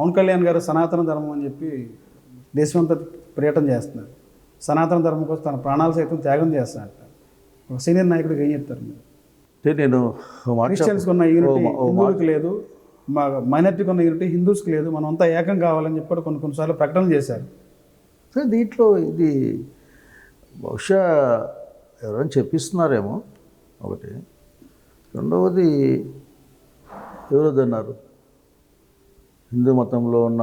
పవన్ కళ్యాణ్ గారు సనాతన ధర్మం అని చెప్పి దేశమంతా పర్యటన చేస్తున్నారు. సనాతన ధర్మం కోసం తన ప్రాణాలు సైతం త్యాగం చేస్తారంట. ఒక సీనియర్ నాయకుడికి ఏం చెప్తారు మీరు? అంటే నేను క్రిస్టియన్స్కి ఉన్న యూనిటీ హిందువులకు లేదు, మైనార్టీకి ఉన్న యూనిటీ హిందూస్కి లేదు, మనం అంతా ఏకం కావాలని చెప్పి కొన్నిసార్లు ప్రకటన చేశారు. సరే, దీంట్లో ఇది బహుశా ఎవరైనా చెప్పిస్తున్నారేమో ఒకటి. రెండవది ఎవరొద్దన్నారు, హిందూ మతంలో ఉన్న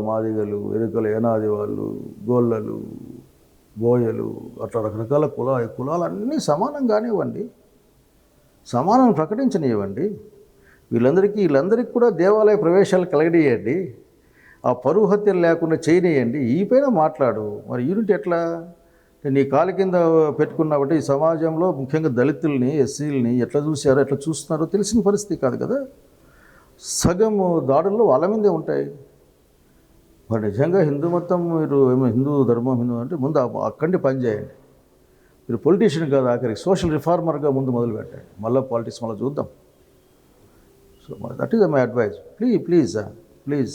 మాదిగలు, ఎరుకలు, ఏనాది వాళ్ళు, గోళ్ళలు, బోయలు, అట్లా రకరకాల కులాలన్నీ సమానంగానే ఇవ్వండి, సమానం ప్రకటించనివ్వండి. వీళ్ళందరికీ కూడా దేవాలయ ప్రవేశాలు కలగనియండి, ఆ పరువు హత్యలు లేకుండా చేయనియండి. ఈ పైన మాట్లాడు. మరి యూనిట్ ఎట్లా? నీ కాలు కింద పెట్టుకున్నాబట్టి ఈ సమాజంలో ముఖ్యంగా దళితుల్ని, ఎస్సీలని ఎట్లా చూశారో ఎట్లా చూస్తున్నారో తెలిసిన పరిస్థితి కాదు కదా. సగం దాడుల్లో వాళ్ళ మీదే ఉంటాయి. మరి నిజంగా హిందూ మొత్తం మీరు ఏమో హిందూ ధర్మం హిందూ అంటే ముందు అక్కడి పని చేయండి. మీరు పొలిటీషియన్ కాదు, ఆఖరికి సోషల్ రిఫార్మర్గా ముందు మొదలు పెట్టండి. మళ్ళీ పాలిటిక్స్ మళ్ళీ చూద్దాం. So that is my advice. Please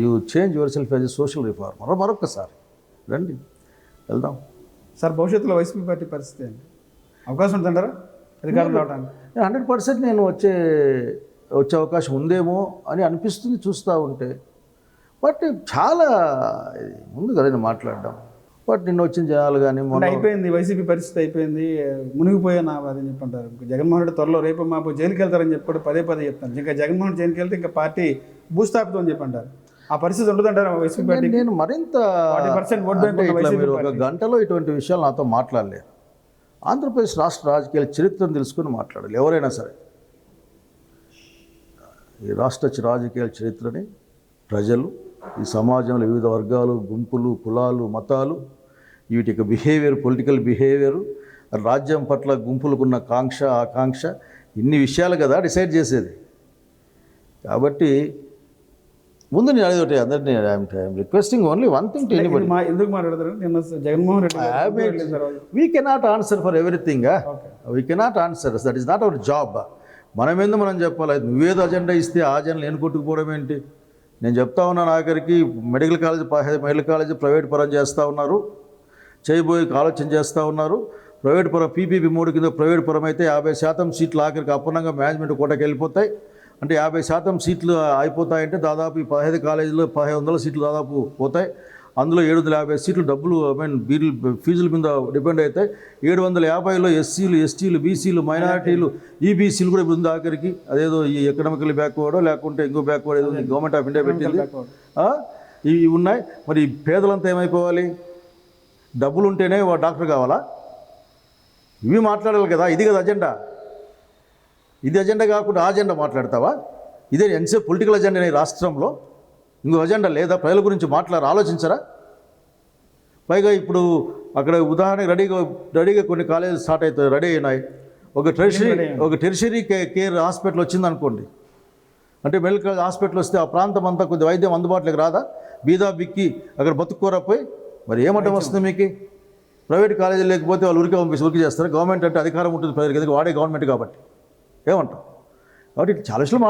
you change yourself as a social reformer. మరొకసారి రండి, వెళ్దాం. సార్, భవిష్యత్తులో వైసీపీ పార్టీ పరిస్థితి ఏంటి? అవకాశం ఉందంటారా అధికారం రావడానికి? 100% నేను వచ్చే అవకాశం ఉందేమో అని అనిపిస్తుంది చూస్తూ ఉంటే. బట్ చాలా ముందు కదా నేను మాట్లాడడం. బట్ నిన్న వచ్చిన జనాలు కానీ అయిపోయింది, వైసీపీ పరిస్థితి అయిపోయింది, మునిగిపోయానా అని చెప్పంటారు. జగన్మోహన్ రెడ్డి త్వరలో రేపు మాపు జైలుకి వెళ్తారని చెప్పి పదే చెప్తాను. ఇంకా జగన్మోహన్ జైలుకి వెళ్తే ఇంకా పార్టీ భూస్థాపితం అని చెప్పంటారు. ఆ పరిస్థితి ఉండదంటారా వైసీపీ పార్టీ? నేను మరింత 40% ఓట్ బ్యాంక్ మీరు ఒక గంటలో ఇటువంటి విషయాలు నాతో మాట్లాడలేరు. ఆంధ్రప్రదేశ్ రాష్ట్ర రాజకీయాల చరిత్రను తెలుసుకుని మాట్లాడాలి ఎవరైనా సరే. ఈ రాష్ట్ర రాజకీయాల చరిత్రని ప్రజలు, ఈ సమాజంలో వివిధ వర్గాలు, గుంపులు, కులాలు, మతాలు, వీటికి బిహేవియర్, పొలిటికల్ బిహేవియర్, రాజ్యం పట్ల గుంపులకున్న కాంక్ష, ఆకాంక్ష, ఇన్ని విషయాలు కదా డిసైడ్ చేసేది. కాబట్టి ముందు నేను అడిగి అందరినీ I'm requesting only one thing to anybody. ఎందుకు మాట్లాడతారు? నిన్న Jaganmohan Reddy we cannot answer for everything. We cannot answer. That is not our job. మనం చెప్పాలి. నువ్వేదో అజెండా ఇస్తే ఆ అజెండా నేను కొట్టుకుపోవడం ఏంటి? నేను చెప్తా ఉన్నాను, ఆఖరికి మెడికల్ కాలేజ్ ప్రైవేట్ పరం చేస్తూ ఉన్నారు, చేయబోయే ఆలోచన చేస్తూ ఉన్నారు. ప్రైవేట్ పరం పీపీపీ 3 కింద ప్రైవేట్ పరం అయితే 50% సీట్లు ఆఖరికి అప్పనంగా మేనేజ్మెంట్ కోటకి వెళ్ళిపోతాయి. అంటే 50% సీట్లు అయిపోతాయంటే దాదాపు ఈ 15 కాలేజీలో 1500 సీట్లు దాదాపు పోతాయి. అందులో 750 సీట్లు డబ్బులు ఫీజుల మీద డిపెండ్ అవుతాయి. 750లో ఎస్సీలు, ఎస్టీలు, బీసీలు, మైనారిటీలు, ఈబీసీలు కూడా ఇప్పుడు ఉంది ఆఖరికి. అదేదో ఈ ఎకనామికల్ బ్యాక్వర్డో లేకుంటే ఇంకో బ్యాక్వర్డ్ ఏదో గవర్నమెంట్ ఆఫ్ ఇండియా పెట్టింది. ఇవి ఉన్నాయి. మరి పేదలంతా ఏమైపోవాలి? డబ్బులు ఉంటేనే డాక్టర్ కావాలా? ఇవి మాట్లాడాలి కదా. ఇది కదా అజెండా. ఇది అజెండా కాకుండా ఆ అజెండా మాట్లాడతావా? ఇదే ఎంతసేపు పొలిటికల్ అజెండా ఈ రాష్ట్రంలో? ఇంకో అజెండా లేదా? ప్రజల గురించి ఆలోచించరా? పైగా ఇప్పుడు అక్కడ ఉదాహరణకి రెడీగా కొన్ని కాలేజీలు స్టార్ట్ అవుతాయి, రెడీ అయినాయి. ఒక టెరిషరీ కేర్ హాస్పిటల్ వచ్చిందనుకోండి, అంటే మెడికల్ హాస్పిటల్ వస్తే ఆ ప్రాంతం అంతా కొద్ది వైద్యం అందుబాటులోకి రాదా? బీదా బిక్కి అక్కడ బతుక్కోరపోయి మరి ఏమంటాం వస్తుంది మీకు? ప్రైవేట్ కాలేజీలు లేకపోతే వాళ్ళు ఉరికి చేస్తారు. గవర్నమెంట్ అంటే అధికారం ఉంటుంది ప్రజలకు, ఎందుకు వాడే గవర్నమెంట్ కాబట్టి. ఏమంటాం? కాబట్టి చాలా విషయాలు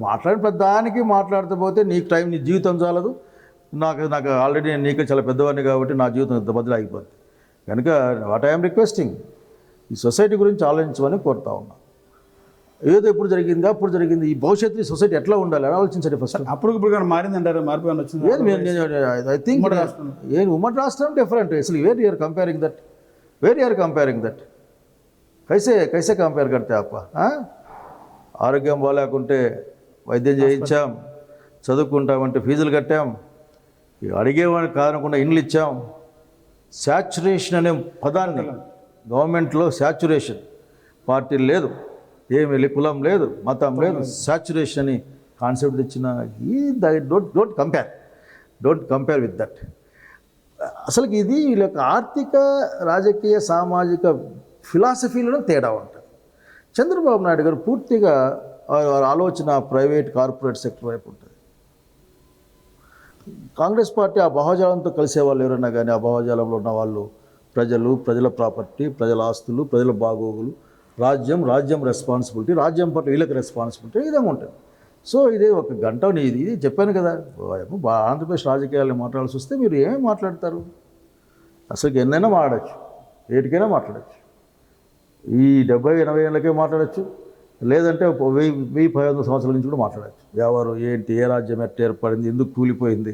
మాట్లాడిన పెద్దానికి మాట్లాడుతూ పోతే నీకు టైం, నీ జీవితం చాలదు. నాకు ఆల్రెడీ నేను నీకు చాలా పెద్దవాడిని కాబట్టి నా జీవితం ఇంత బదులు ఆగిపోతుంది. కనుక వాట్ ఐఎమ్ రిక్వెస్టింగ్, ఈ సొసైటీ గురించి ఆలోచించమని కోరుతా ఉన్నా. ఏదో ఎప్పుడు జరిగింది అప్పుడు జరిగింది. ఈ భవిష్యత్తు సొసైటీ ఎట్లా ఉండాలి అని ఆలోచించండి ఫస్ట్. అప్పుడు మారిందంటారు, మార్పు వచ్చింది. ఐ థింక్ ఉమ్మడి రాష్ట్రం డిఫరెంట్. అసలు వేర్ యూఆర్ కంపేరింగ్ దట్ కైసే కంపేర్ కడితే అప్ప. ఆరోగ్యం బాగాలేకుంటే వైద్యం చేయించాం, చదువుకుంటామంటే ఫీజులు కట్టాం, అడిగేవాడిని కాదనకుండా ఇండ్లు ఇచ్చాం. శాచ్యురేషన్ అనే పదాన్ని గవర్నమెంట్లో శాచ్యురేషన్, పార్టీలు లేదు, ఏమీ లేదు, కులం లేదు, మతం లేదు, శాచ్యురేషన్ అని కాన్సెప్ట్ తెచ్చిన డోంట్ కంపేర్ విత్ దట్. అసలుకి ఇది వీళ్ళ ఆర్థిక, రాజకీయ, సామాజిక ఫిలాసఫీలో తేడా ఉంటుంది. చంద్రబాబు నాయుడు గారు పూర్తిగా ఆలోచన ప్రైవేట్, కార్పొరేట్ సెక్టర్ వైపు ఉంటుంది. కాంగ్రెస్ పార్టీ ఆ భావజాలంతో కలిసే వాళ్ళు ఎవరైనా కానీ, ఆ భావజాలంలో ఉన్న వాళ్ళు ప్రజల ప్రాపర్టీ, ప్రజల ఆస్తులు, ప్రజల బాగోగులు, రాజ్యం రెస్పాన్సిబిలిటీ, రాజ్యం పట్ల వీళ్ళకి రెస్పాన్సిబిలిటీ, ఈ విధంగా ఉంటుంది. సో ఇదే ఒక గంట ఇది చెప్పాను కదా. ఆంధ్రప్రదేశ్ రాజకీయాలను మాట్లాడాల్సి వస్తే మీరు ఏమేమి మాట్లాడతారు? అసలు ఎన్నైనా మాట్లాడచ్చు, ఏటికైనా మాట్లాడచ్చు. ఈ 70-80 ఏళ్ళకే మాట్లాడచ్చు, లేదంటే 1000-1500 సంవత్సరాల నుంచి కూడా మాట్లాడచ్చు. ఎవరు ఏంటి, ఏ రాజ్యం ఎట్ట ఏర్పడింది, ఎందుకు కూలిపోయింది,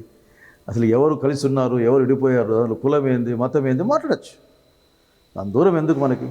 అసలు ఎవరు కలిసి ఉన్నారు, ఎవరు విడిపోయారు, అసలు కులం ఏంది, మతం ఏంది మాట్లాడచ్చు. దాని దూరం ఎందుకు మనకి?